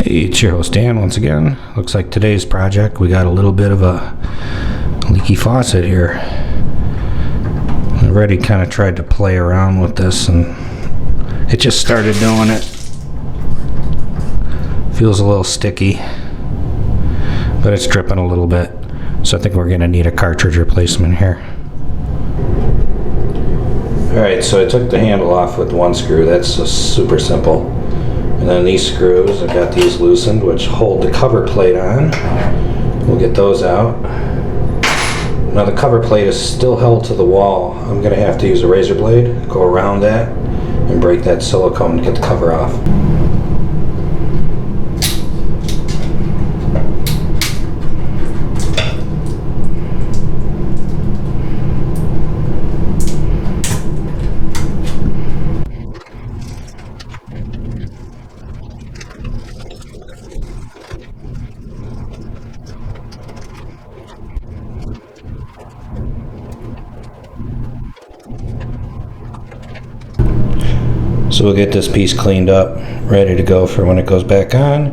Hey, it's your host Dan once again. Looks like today's project we got a little bit of a leaky faucet here. I already kind of tried to play around with this and it just started doing it. Feels a little sticky, but it's dripping a little bit. So I think we're going to need a cartridge replacement here. Alright, so I took the handle off with one screw. That's just super simple. And then these screws, I've got these loosened, which hold the cover plate on. We'll get those out. Now the cover plate is still held to the wall. I'm going to have to use a razor blade, go around that, and break that silicone to get the cover off. So we'll get this piece cleaned up, ready to go for when it goes back on,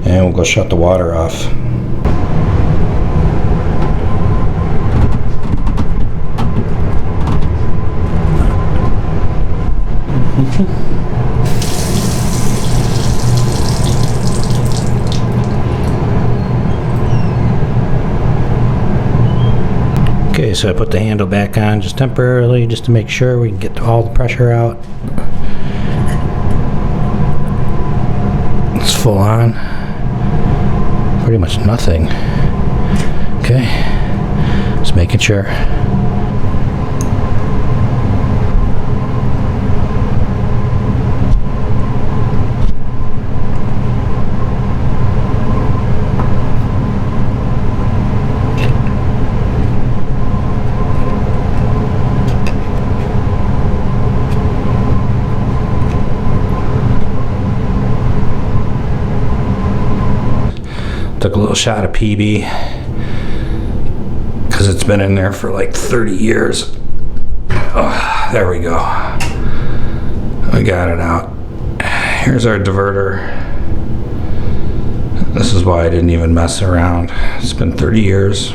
and we'll go shut the water off. Okay, so I put the handle back on just temporarily, just to make sure we can get all the pressure out. It's full on. Pretty much nothing. Okay, just making sure. Took a little shot of PB because it's been in there for like 30 years. Oh, there we go. We got it out. Here's our diverter. This is why I didn't even mess around. It's been 30 years.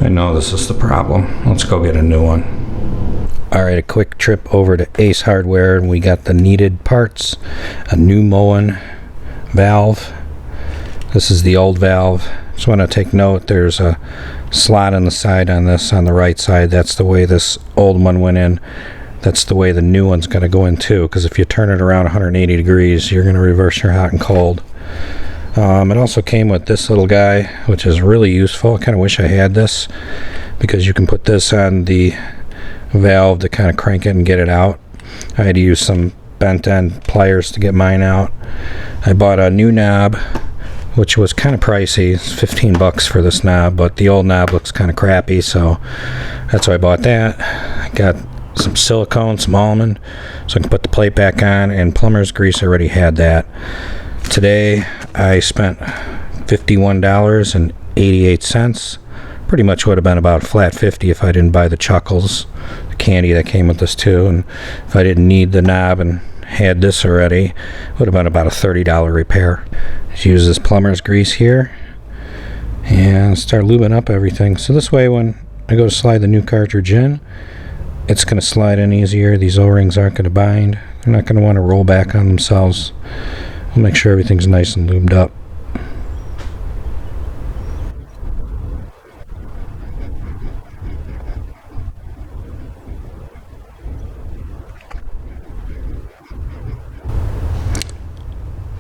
I know this is the problem. Let's go get a new one. Alright, a quick trip over to Ace Hardware and we got the needed parts. A new Moen valve. This is the old valve. Just want to take note, there's a slot on the side on this, on the right side. That's the way this old one went in. That's the way the new one's going to go in too, because if you turn it around 180 degrees, you're going to reverse your hot and cold. It also came with this little guy, which is really useful. I kind of wish I had this, because you can put this on the valve to kind of crank it and get it out. I had to use some bent end pliers to get mine out. I bought a new knob, which was kind of pricey. It's 15 bucks for this knob, but the old knob looks kind of crappy, so that's why I bought that. I got some silicone, some almond, so I can put the plate back on, and plumber's grease. I already had that. Today I spent $51.88. Pretty much would have been about flat 50 if I didn't buy the chuckles, the candy that came with this too, and if I didn't need the knob and had this already, it would have been about a $30 repair. Just use this plumber's grease here and start lubing up everything. So this way when I go to slide the new cartridge in, it's going to slide in easier. These O-rings aren't going to bind. They're not going to want to roll back on themselves. We'll make sure everything's nice and lubed up.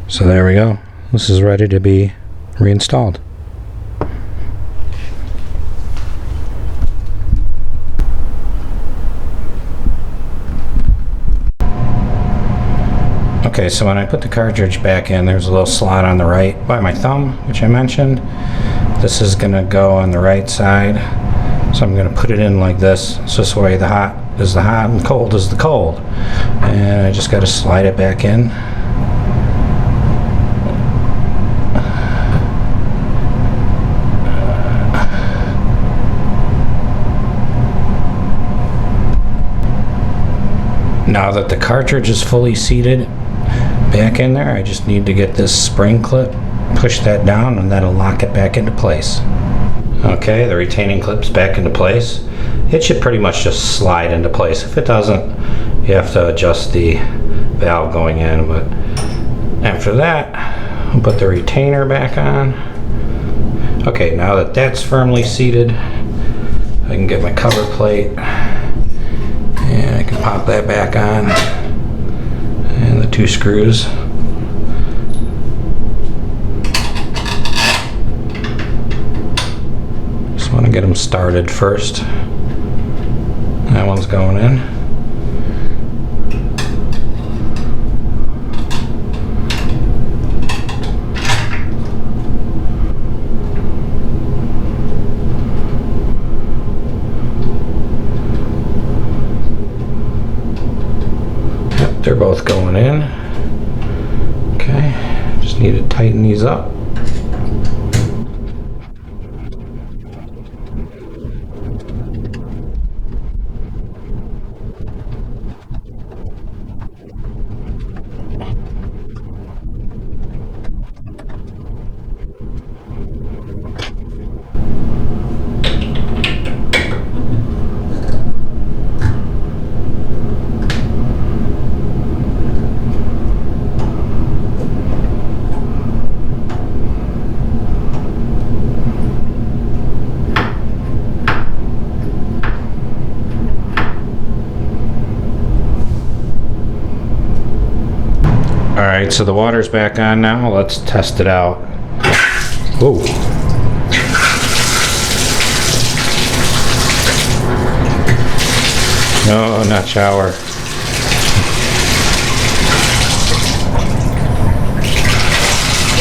So there we go. This is ready to be reinstalled. Okay, so when I put the cartridge back in, there's a little slot on the right by my thumb, which I mentioned. This is going to go on the right side. So I'm going to put it in like this. So this way the hot is the hot and cold is the cold. And I just got to slide it back in. Now that the cartridge is fully seated, back in there. I just need to get this spring clip, push that down, and that'll lock it back into place. Okay, the retaining clip's back into place. It should pretty much just slide into place. If it doesn't, you have to adjust the valve going in, but after that, I'll put the retainer back on. Okay, now that that's firmly seated, I can get my cover plate and I can pop that back on, and the 2 screws. Just want to get them started first. That one's going in. They're both going in. Okay, just need to tighten these up. Alright, so the water's back on now. Let's test it out. Whoa. No, not shower.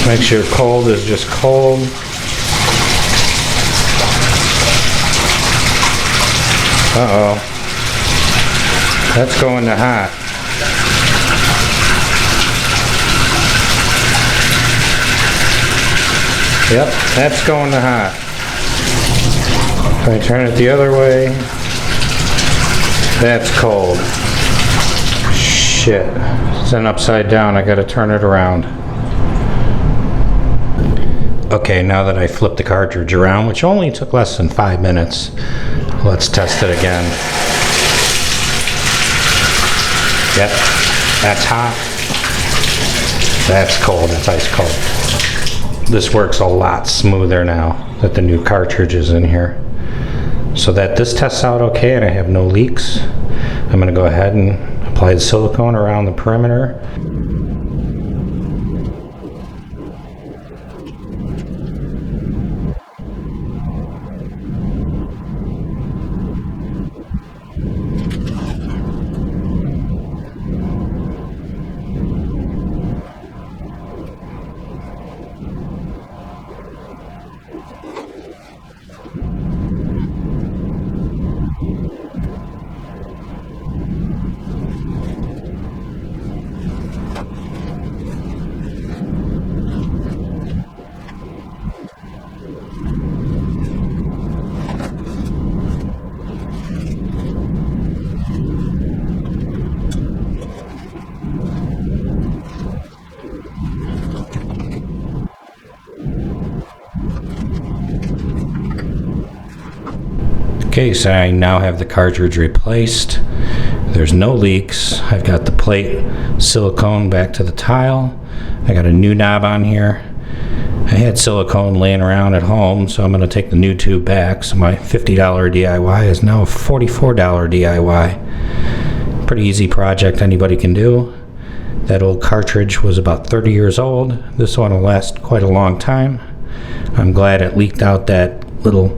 Make sure cold is just cold. Uh-oh. That's going to hot. Yep, that's going to hot. If I turn it the other way, that's cold. Shit. It's then upside down. I gotta turn it around. Okay, now that I flipped the cartridge around, which only took less than 5 minutes, let's test it again. Yep, that's hot. That's cold. That's ice cold. This works a lot smoother now that the new cartridge is in here. So that this tests out okay and I have no leaks, I'm going to go ahead and apply the silicone around the perimeter. Okay, so I now have the cartridge replaced. There's no leaks. I've got the plate silicone back to the tile. I got a new knob on here. I had silicone laying around at home, so I'm going to take the new tube back. So my $50 DIY is now a $44 DIY. Pretty easy project anybody can do. That old cartridge was about 30 years old. This one will last quite a long time. I'm glad it leaked out that little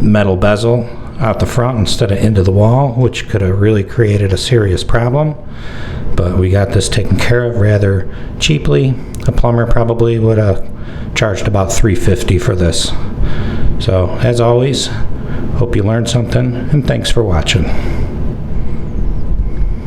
metal bezel out the front instead of into the wall, which could have really created a serious problem. But we got this taken care of rather cheaply. A plumber probably would have charged about $350 for this. So as always, hope you learned something, and thanks for watching.